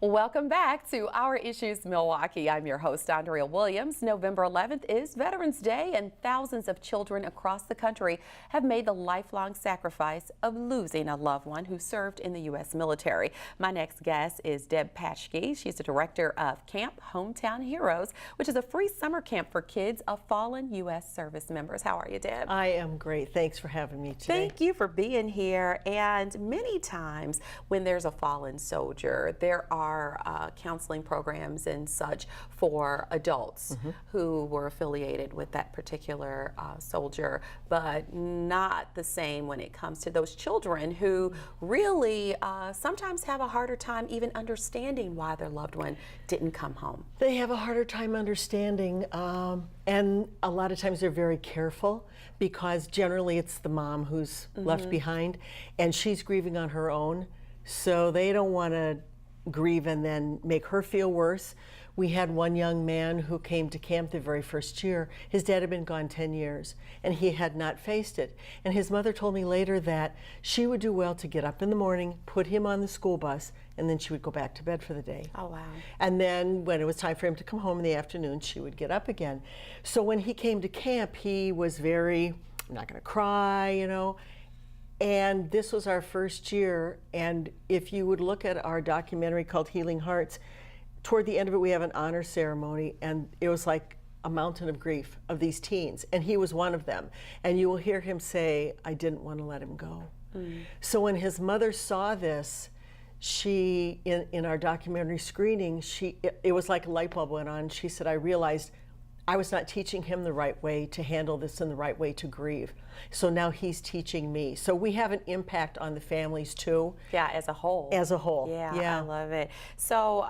Welcome back to Our Issues Milwaukee. I'm your host, Andrea Williams. November 11th is Veterans Day, and thousands of children across the country have made the lifelong sacrifice of losing a loved one who served in the U.S. military. My next guest is Deb Paschke. She's the director of Camp Hometown Heroes, which is a free summer camp for kids of fallen U.S. service members. How are you, Deb? I am great. Thanks for having me today. Thank you for being here. And many times when there's a fallen soldier, there are counseling programs and such for adults who were affiliated with that particular soldier, but not the same when it comes to those children who really sometimes have a harder time even understanding why their loved one didn't come home. They have a harder time understanding, and a lot of times they're very careful because generally it's the mom who's left behind, and she's grieving on her own, so they don't want to grieve and then make her feel worse. We had one young man who came to camp the very first year. His dad had been gone 10 years and he had not faced it. And his mother told me later that she would do well to get up in the morning, put him on the school bus, and then she would go back to bed for the day. Oh, wow. And then when it was time for him to come home in the afternoon, she would get up again. So when he came to camp, he was very, I'm not gonna cry, you know. And this was our first year, and if you would look at our documentary called Healing Hearts, toward the end of it we have an honor ceremony, and it was like a mountain of grief of these teens, and he was one of them. And you will hear him say, I didn't want to let him go. So when his mother saw this, she, in our documentary screening, it was like a light bulb went on. She said, I realized I was not teaching him the right way to handle this and the right way to grieve. So now he's teaching me. So we have an impact on the families too. Yeah, as a whole. As a whole. Yeah, I love it. So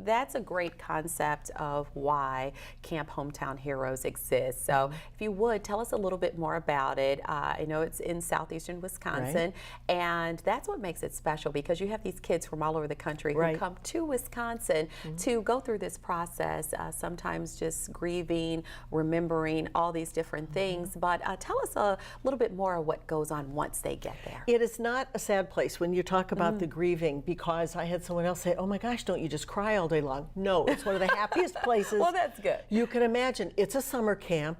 that's a great concept of why Camp Hometown Heroes exists. So if you would, tell us a little bit more about it. I know it's in southeastern Wisconsin, and that's what makes it special because you have these kids from all over the country who come to Wisconsin to go through this process, sometimes just grieving, remembering all these different things. But tell us a little bit more of what goes on once they get there. It is not a sad place when you talk about the grieving, because I had someone else say, oh my gosh, don't you just cry all day long? No, it's one of the happiest places. Well, that's good. You can imagine. It's a summer camp,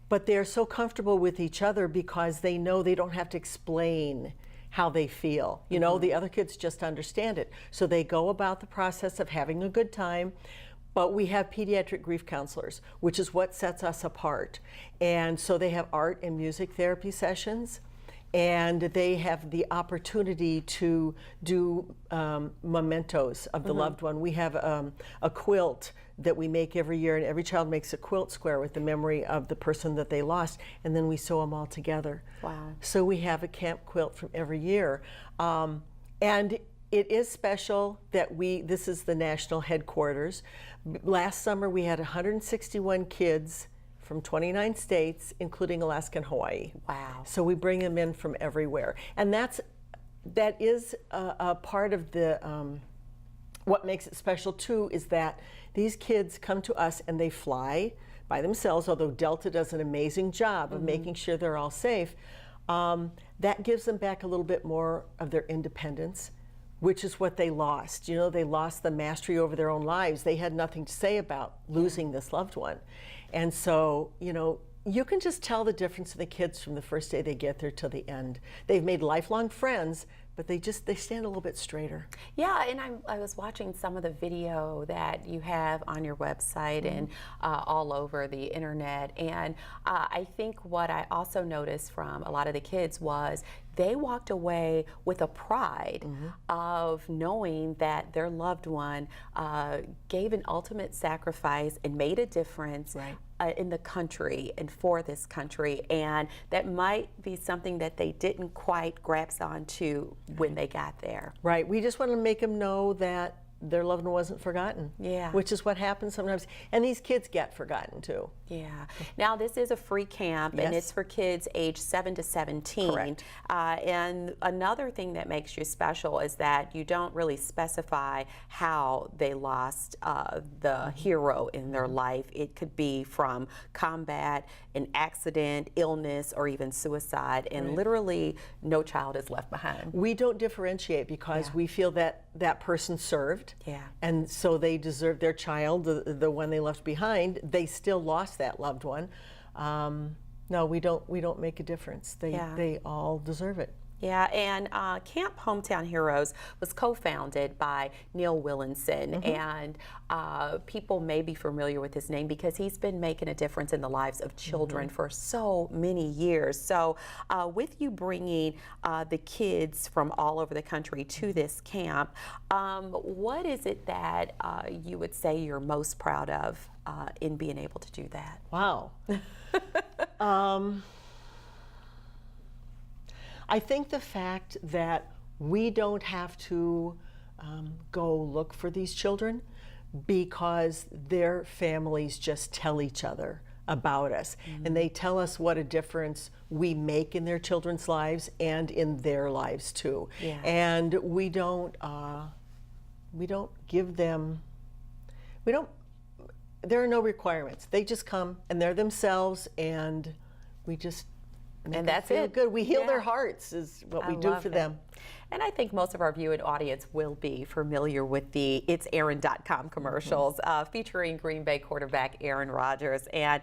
but they're so comfortable with each other because they know they don't have to explain how they feel. You know, the other kids just understand it. So they go about the process of having a good time. But we have pediatric grief counselors, which is what sets us apart. And so they have art and music therapy sessions, and they have the opportunity to do mementos of the loved one. We have a quilt that we make every year, and every child makes a quilt square with the memory of the person that they lost, and then we sew them all together. Wow. So we have a camp quilt from every year. And it is special that this is the national headquarters. Last summer we had 161 kids from 29 states, including Alaska and Hawaii. Wow. So we bring them in from everywhere. And that is a part of the, what makes it special too, is that these kids come to us and they fly by themselves, although Delta does an amazing job of making sure they're all safe. That gives them back a little bit more of their independence, which is what they lost. You know, they lost the mastery over their own lives. They had nothing to say about losing this loved one. And so, you know, you can just tell the difference in the kids from the first day they get there till the end. They've made lifelong friends, but they stand a little bit straighter. Yeah, and I was watching some of the video that you have on your website and all over the internet, and I think what I also noticed from a lot of the kids was they walked away with a pride of knowing that their loved one gave an ultimate sacrifice and made a difference in the country and for this country, and that might be something that they didn't quite grasp onto when they got there. Right. We just want to make them know that their loved one wasn't forgotten. Yeah. Which is what happens sometimes. And these kids get forgotten too. Yeah. Now this is a free camp, and it's for kids age 7 to 17. Correct. And another thing that makes you special is that you don't really specify how they lost the hero in their life. It could be from combat, an accident, illness, or even suicide, and literally no child is left behind. We don't differentiate because we feel that that person served. Yeah. And so they deserve their child, the one they left behind, they still lost that loved one. No, we don't make a difference. They all deserve it. Yeah, and Camp Hometown Heroes was co-founded by Neil Willinson, and people may be familiar with his name because he's been making a difference in the lives of children for so many years. So with you bringing the kids from all over the country to this camp, what is it that you would say you're most proud of in being able to do that? Wow. I think the fact that we don't have to go look for these children because their families just tell each other about us, and they tell us what a difference we make in their children's lives and in their lives too. Yeah. And we don't give them, there are no requirements. They just come and they're themselves, and we just and that's feel it. Good. We heal their hearts is what we do for them. And I think most of our viewing audience will be familiar with the It'sAaron.com commercials featuring Green Bay quarterback Aaron Rodgers. And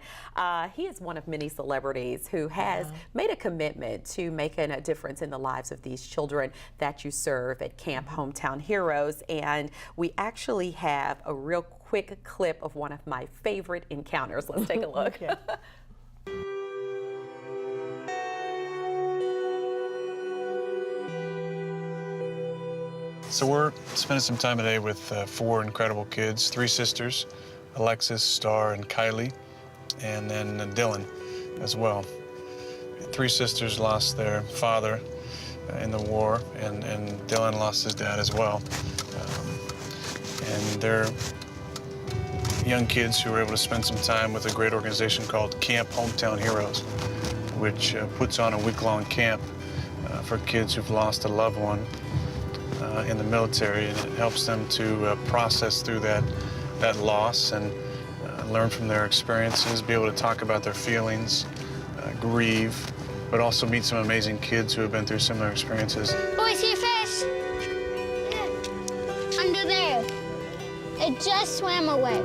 he is one of many celebrities who has made a commitment to making a difference in the lives of these children that you serve at Camp Hometown Heroes. And we actually have a real quick clip of one of my favorite encounters. Let's take a look. Okay. So we're spending some time today with 4 incredible kids, 3 sisters, Alexis, Star, and Kylie, and then Dylan as well. 3 sisters lost their father in the war, and Dylan lost his dad as well. And they're young kids who were able to spend some time with a great organization called Camp Hometown Heroes, which puts on a week-long camp for kids who've lost a loved one in the military, and it helps them to process through that loss and learn from their experiences, be able to talk about their feelings, grieve, but also meet some amazing kids who have been through similar experiences. Boy, see your fish? Under there. It just swam away.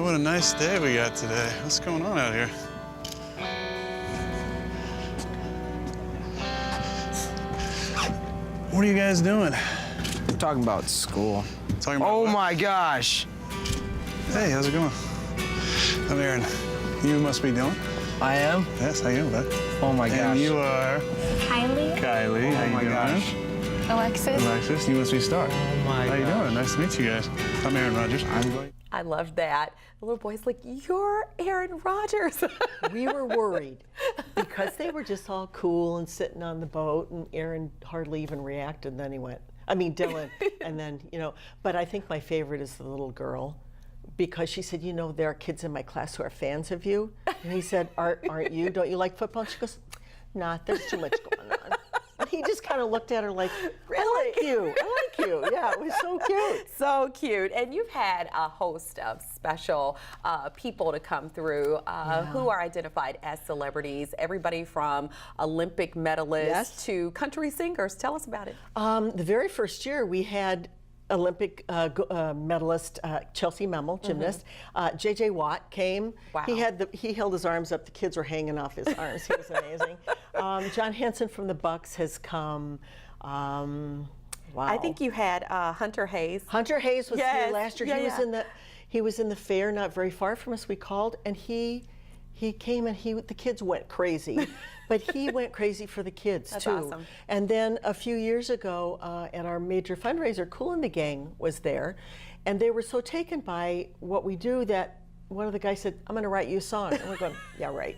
What a nice day we got today. What's going on out here? What are you guys doing? We're talking about school. Talking about Oh what? my gosh. Hey, how's it going? I'm Aaron. You must be Dylan? I am? Yes, how you doing, bud? Oh my gosh. And you are? Kylie. Kylie. How you my doing? gosh. Alexis. Alexis, you must be Star. Oh my How you gosh. doing? Nice to meet you guys. I'm Aaron Rodgers. I'm going. I love that. The little boy's like, "You're Aaron Rodgers." We were worried because they were just all cool and sitting on the boat, and Aaron hardly even reacted. And then he went, Dylan, and then, but I think my favorite is the little girl, because she said, there are kids in my class who are fans of you. And he said, aren't you? Don't you like football? And she goes, nah, there's too much going on. And he just kind of looked at her like, I like you. Yeah, it was so cute. So cute. And you've had a host of special people to come through who are identified as celebrities, everybody from Olympic medalists to country singers. Tell us about it. The very first year we had Olympic medalist Chelsea Memel, gymnast. J.J. Watt came. Wow. He held his arms up. The kids were hanging off his arms. He was amazing. John Hanson from the Bucks has come. Wow. I think you had Hunter Hayes. Hunter Hayes was here last year. Yeah, He was in the fair not very far from us. We called, and he came, and the kids went crazy. But he went crazy for the kids, That's too. awesome. And then a few years ago, at our major fundraiser, Kool and the Gang was there. And they were so taken by what we do that one of the guys said, I'm going to write you a song. And we're going, yeah, right.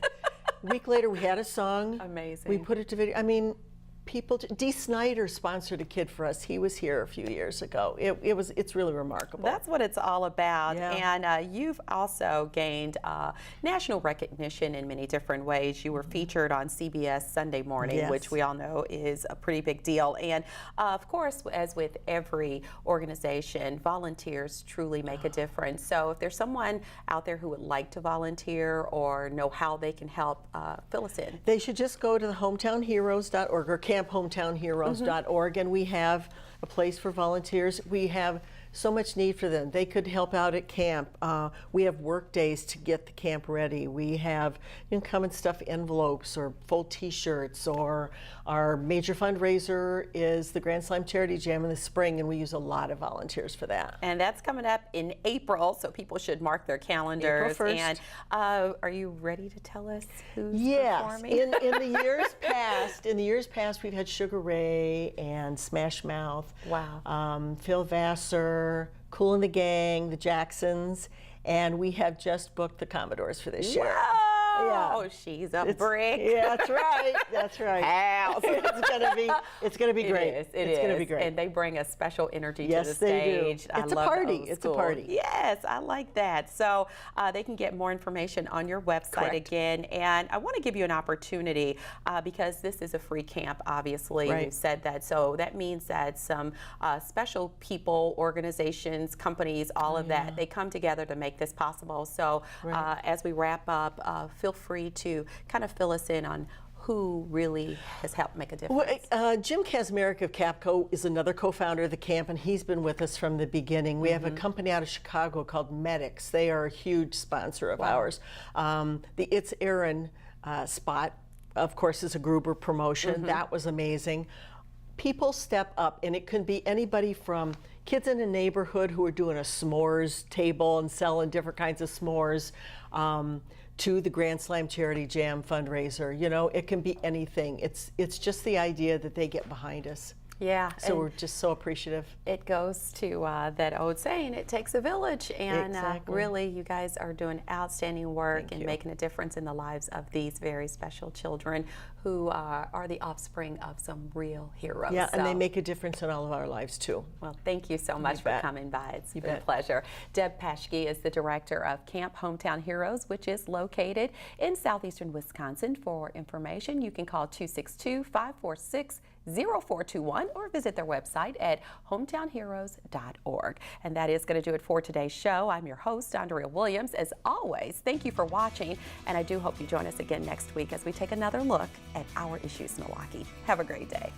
A week later, we had a song. Amazing. We put it to video. I mean, people. Dee Snyder sponsored a kid for us. He was here a few years ago. It's really remarkable. That's what it's all about. Yeah. And you've also gained national recognition in many different ways. You were featured on CBS Sunday Morning, Yes. which we all know is a pretty big deal. And of course, as with every organization, volunteers truly make a difference. So if there's someone out there who would like to volunteer or know how they can help, fill us in. They should just go to the hometownheroes.org or camphometownheroes.org, and we have a place for volunteers. We have so much need for them. They could help out at camp. We have work days to get the camp ready. We have, you can come and stuff envelopes or fold t-shirts, or our major fundraiser is the Grand Slam Charity Jam in the spring, and we use a lot of volunteers for that. And that's coming up in April, so people should mark their calendars. April 1st. And are you ready to tell us who's Yes, performing? in the years past, we've had Sugar Ray and Smash Mouth. Wow. Phil Vassar, Kool and the Gang, the Jacksons, and we have just booked the Commodores for this year. Whoa, Yeah. she's a brick. Yeah, that's right. That's right. House. It's gonna be great. It's gonna be great. And they bring a special energy Yes, to the they do. stage. It's a party. It's a party. Yes, I like that. So they can get more information on your website Correct. again. And I want to give you an opportunity because this is a free camp, obviously. Right. We've said that. So that means that some special people, organizations, companies, all of that, they come together to make this possible. So Right. as we wrap up, feel free to kind of fill us in on who really has helped make a difference. Well, Jim Kazmarek of Capco is another co-founder of the camp, and he's been with us from the beginning. We have a company out of Chicago called Medics. They are a huge sponsor of ours. The It's Aaron spot, of course, is a Gruber promotion. That was amazing. People step up, and it can be anybody from kids in a neighborhood who are doing a s'mores table and selling different kinds of s'mores, to the Grand Slam Charity Jam fundraiser. You know, it can be anything. It's just the idea that they get behind us. Yeah. So and we're just so appreciative. it goes to that old saying, it takes a village. And Exactly. really, you guys are doing outstanding work Thank and you. making a difference in the lives of these very special children who are the offspring of some real heroes. Yeah, and they So- make a difference in all of our lives too. Well, thank you so much for bet. coming by. It's been a bet. pleasure. Deb Paschke is the director of Camp Hometown Heroes, which is located in southeastern Wisconsin. For information, you can call 262-546-0421 or visit their website at hometownheroes.org. And that is going to do it for today's show. I'm your host, Andrea Williams. As always, thank you for watching, and I do hope you join us again next week as we take another look at our issues in Milwaukee. Have a great day.